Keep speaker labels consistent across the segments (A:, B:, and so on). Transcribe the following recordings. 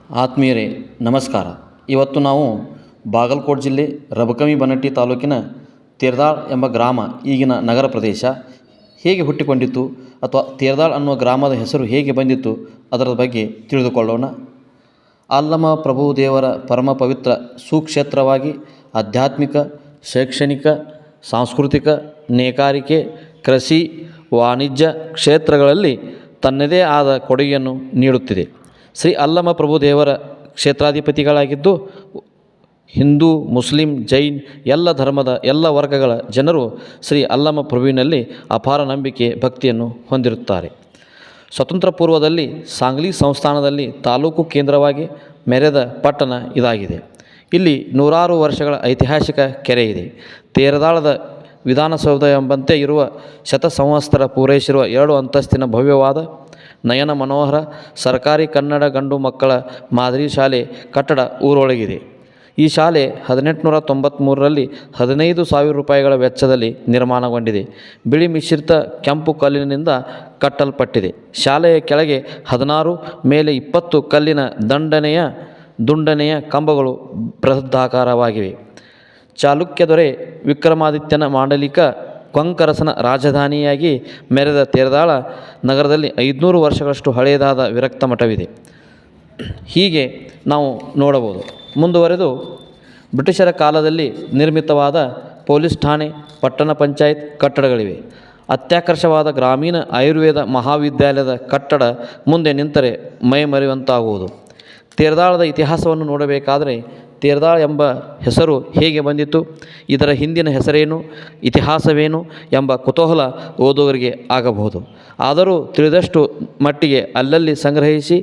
A: ಆತ್ಮೀಯರೇ ನಮಸ್ಕಾರ. ಇವತ್ತು ನಾವು ಬಾಗಲಕೋಟೆ ಜಿಲ್ಲೆ ರಬಕವಿ ಬನಟ್ಟಿ ತಾಲೂಕಿನ ತೇರದಾಳ್ ಎಂಬ ಗ್ರಾಮ, ಈಗಿನ ನಗರ ಪ್ರದೇಶ, ಹೇಗೆ ಹುಟ್ಟಿಕೊಂಡಿತು ಅಥವಾ ತೇರದಾಳ್ ಅನ್ನುವ ಗ್ರಾಮದ ಹೆಸರು ಹೇಗೆ ಬಂದಿತ್ತು ಅದರ ಬಗ್ಗೆ ತಿಳಿದುಕೊಳ್ಳೋಣ. ಅಲ್ಲಮ ಪ್ರಭು ದೇವರ ಪರಮ ಪವಿತ್ರ ಸುಕ್ಷೇತ್ರವಾಗಿ ಆಧ್ಯಾತ್ಮಿಕ, ಶೈಕ್ಷಣಿಕ, ಸಾಂಸ್ಕೃತಿಕ, ನೇಕಾರಿಕೆ, ಕೃಷಿ, ವಾಣಿಜ್ಯ ಕ್ಷೇತ್ರಗಳಲ್ಲಿ ತನ್ನದೇ ಆದ ಕೊಡುಗೆಯನ್ನು ನೀಡುತ್ತಿದೆ. ಶ್ರೀ ಅಲ್ಲಮ ಪ್ರಭು ದೇವರ ಕ್ಷೇತ್ರಾಧಿಪತಿಗಳಾಗಿದ್ದು, ಹಿಂದೂ, ಮುಸ್ಲಿಂ, ಜೈನ್ ಎಲ್ಲ ಧರ್ಮದ ಎಲ್ಲ ವರ್ಗಗಳ ಜನರು ಶ್ರೀ ಅಲ್ಲಮ ಪ್ರಭುವಿನಲ್ಲಿ ಅಪಾರ ನಂಬಿಕೆ, ಭಕ್ತಿಯನ್ನು ಹೊಂದಿರುತ್ತಾರೆ. ಸ್ವತಂತ್ರ ಪೂರ್ವದಲ್ಲಿ ಸಾಂಗ್ಲಿ ಸಂಸ್ಥಾನದಲ್ಲಿ ತಾಲೂಕು ಕೇಂದ್ರವಾಗಿ ಮೆರೆದ ಪಟ್ಟಣ ಇದಾಗಿದೆ. ಇಲ್ಲಿ ನೂರಾರು ವರ್ಷಗಳ ಐತಿಹಾಸಿಕ ಕೆರೆ ಇದೆ. ತೇರದಾಳದ ವಿಧಾನಸೌಧ ಎಂಬಂತೆ ಇರುವ ಶತಸಂವತ್ಸರ ಪೂರೈಸಿರುವ 2 ಅಂತಸ್ತಿನ ಭವ್ಯವಾದ ನಯನ ಮನೋಹರ ಸರ್ಕಾರಿ ಕನ್ನಡ ಗಂಡು ಮಕ್ಕಳ ಮಾದರಿ ಶಾಲೆ ಕಟ್ಟಡ ಊರೊಳಗಿದೆ. ಈ ಶಾಲೆ 1893ರಲ್ಲಿ 15,000 ರೂಪಾಯಿಗಳ ವೆಚ್ಚದಲ್ಲಿ ನಿರ್ಮಾಣಗೊಂಡಿದೆ. ಬಿಳಿ ಮಿಶ್ರಿತ ಕೆಂಪು ಕಲ್ಲಿನಿಂದ ಕಟ್ಟಲ್ಪಟ್ಟಿದೆ. ಶಾಲೆಯ ಕೆಳಗೆ 16, ಮೇಲೆ 20 ಕಲ್ಲಿನ ದುಂಡನೆಯ ಕಂಬಗಳು ಬೃಹದಾಕಾರವಾಗಿವೆ. ಚಾಲುಕ್ಯ ದೊರೆ ವಿಕ್ರಮಾದಿತ್ಯನ ಮಾಂಡಲಿಕ ಕೊಂಕರಸನ ರಾಜಧಾನಿಯಾಗಿ ಮೆರೆದ ತೇರದಾಳ ನಗರದಲ್ಲಿ 500 ವರ್ಷಗಳಷ್ಟು ಹಳೆಯದಾದ ವಿರಕ್ತ ಮಠವಿದೆ. ಹೀಗೆ ನಾವು ನೋಡಬಹುದು. ಮುಂದುವರೆದು ಬ್ರಿಟಿಷರ ಕಾಲದಲ್ಲಿ ನಿರ್ಮಿತವಾದ ಪೊಲೀಸ್ ಠಾಣೆ, ಪಟ್ಟಣ ಪಂಚಾಯತ್ ಕಟ್ಟಡಗಳಿವೆ. ಅತ್ಯಾಕರ್ಷವಾದ ಗ್ರಾಮೀಣ ಆಯುರ್ವೇದ ಮಹಾವಿದ್ಯಾಲಯದ ಕಟ್ಟಡ ಮುಂದೆ ನಿಂತರೆ ಮೈಮರೆಯುವಂತಾಗುವುದು. ತೇರದಾಳದ ಇತಿಹಾಸವನ್ನು ನೋಡಬೇಕಾದರೆ ತೇರದಾಳ್ ಎಂಬ ಹೆಸರು ಹೇಗೆ ಬಂದಿತು, ಇದರ ಹಿಂದಿನ ಹೆಸರೇನು, ಇತಿಹಾಸವೇನು ಎಂಬ ಕುತೂಹಲ ಓದುಗರಿಗೆ ಆಗಬಹುದು. ಆದರೂ ತಿಳಿದಷ್ಟು ಮಟ್ಟಿಗೆ ಅಲ್ಲಲ್ಲಿ ಸಂಗ್ರಹಿಸಿ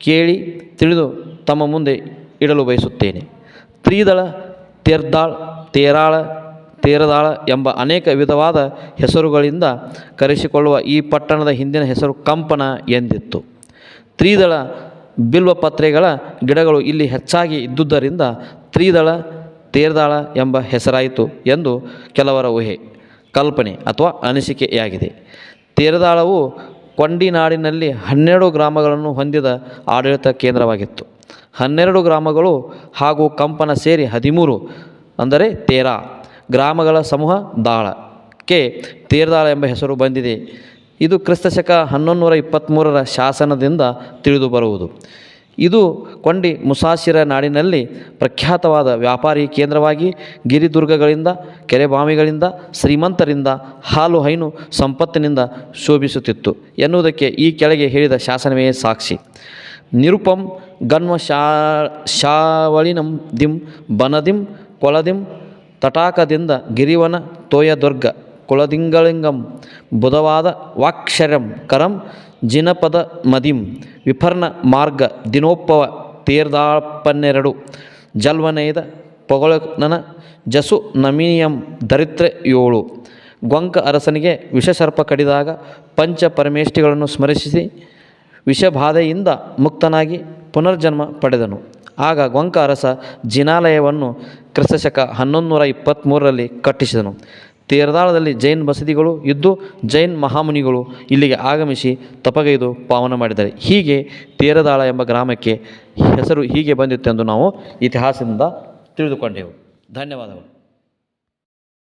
A: ಕೇಳಿ ತಿಳಿದು ತಮ್ಮ ಮುಂದೆ ಇಡಲು ಬಯಸುತ್ತೇನೆ. ತ್ರಿದಳ, ತೇರ್ದಾಳ್, ತೇರದಾಳ ಎಂಬ ಅನೇಕ ವಿಧವಾದ ಹೆಸರುಗಳಿಂದ ಕರೆಸಿಕೊಳ್ಳುವ ಈ ಪಟ್ಟಣದ ಹಿಂದಿನ ಹೆಸರು ಕಂಪನ ಎಂದಿತ್ತು. ತ್ರಿದಳ ಬಿಲ್ವಪತ್ರೆಗಳ ಗಿಡಗಳು ಇಲ್ಲಿ ಹೆಚ್ಚಾಗಿ ಇದ್ದುದರಿಂದ ತ್ರಿದಳ ತೇರದಾಳ ಎಂಬ ಹೆಸರಾಯಿತು ಎಂದು ಕೆಲವರ ಊಹೆ, ಕಲ್ಪನೆ ಅಥವಾ ಅನಿಸಿಕೆಯಾಗಿದೆ. ತೇರದಾಳವು ಕೊಂಡಿನಾಡಿನಲ್ಲಿ 12 ಗ್ರಾಮಗಳನ್ನು ಹೊಂದಿದ ಆಡಳಿತ ಕೇಂದ್ರವಾಗಿತ್ತು. 12 ಗ್ರಾಮಗಳು ಹಾಗೂ ಕಂಪನ ಸೇರಿ 13 ಅಂದರೆ ತೇರಾ ಗ್ರಾಮಗಳ ಸಮೂಹ ದಾಳಕ್ಕೆ ತೇರದಾಳ ಎಂಬ ಹೆಸರು ಬಂದಿದೆ. ಇದು ಕ್ರಿಸ್ತಶಕ 1123ರ ಶಾಸನದಿಂದ ತಿಳಿದು ಬರುವುದು. ಇದು ಕೊಂಡಿ ಮುಸಾಶಿರ ನಾಡಿನಲ್ಲಿ ಪ್ರಖ್ಯಾತವಾದ ವ್ಯಾಪಾರಿ ಕೇಂದ್ರವಾಗಿ ಗಿರಿದುರ್ಗಗಳಿಂದ, ಕೆರೆಬಾವಿಗಳಿಂದ, ಶ್ರೀಮಂತರಿಂದ, ಹಾಲು ಹೈನು ಸಂಪತ್ತಿನಿಂದ ಶೋಭಿಸುತ್ತಿತ್ತು ಎನ್ನುವುದಕ್ಕೆ ಈ ಕೆಳಗೆ ಹೇಳಿದ ಶಾಸನವೇ ಸಾಕ್ಷಿ. ನಿರುಪಂ ಗನ್ವ ಶಾವಳಿನಂ ದಿಂ ಬನದಿಂ ಕೊಳದಿಂ ತಟಾಕದಿಂದ ಗಿರಿವನ ತೋಯದುರ್ಗ ಕುಳದಿಂಗಳಿಂಗಂ ಬುಧವಾದ ವಾಕ್ಷರಂ ಕರಂ ಜಿನಪದ ಮದಿಂ ವಿಫರ್ನ ಮಾರ್ಗ ದಿನೋಪವ ತೇರ್ದಾಳಪ್ಪನ್ನೆರಡು ಜಲ್ವನೈದ ಪೊಗಳನ ಜಸು ನಮೀಯಂ ದರಿತ್ರೆ 7 ಗೊಂಕ ಅರಸನಿಗೆ ವಿಷಸರ್ಪ ಕಡಿದಾಗ ಪಂಚ ಪರಮೇಷ್ಠಿಗಳನ್ನು ಸ್ಮರಿಸಿ ವಿಷಬಾಧೆಯಿಂದ ಮುಕ್ತನಾಗಿ ಪುನರ್ಜನ್ಮ ಪಡೆದನು. ಆಗ ಗೊಂಕ ಅರಸ ಜಿನಾಲಯವನ್ನು ಕ್ರಿಸ್ತಶಕ 1123ರಲ್ಲಿ ಕಟ್ಟಿಸಿದನು. ತೇರದಾಳದಲ್ಲಿ ಜೈನ್ ಬಸದಿಗಳು ಇದ್ದು ಜೈನ್ ಮಹಾಮುನಿಗಳು ಇಲ್ಲಿಗೆ ಆಗಮಿಸಿ ತಪಗೈದು ಪಾವನ ಮಾಡಿದ್ದಾರೆ. ಹೀಗೆ ತೇರದಾಳ ಎಂಬ ಗ್ರಾಮಕ್ಕೆ ಹೆಸರು ಹೀಗೆ ಬಂದಿತ್ತೆಂದು ನಾವು ಇತಿಹಾಸದಿಂದ ತಿಳಿದುಕೊಂಡೆವು. ಧನ್ಯವಾದಗಳು.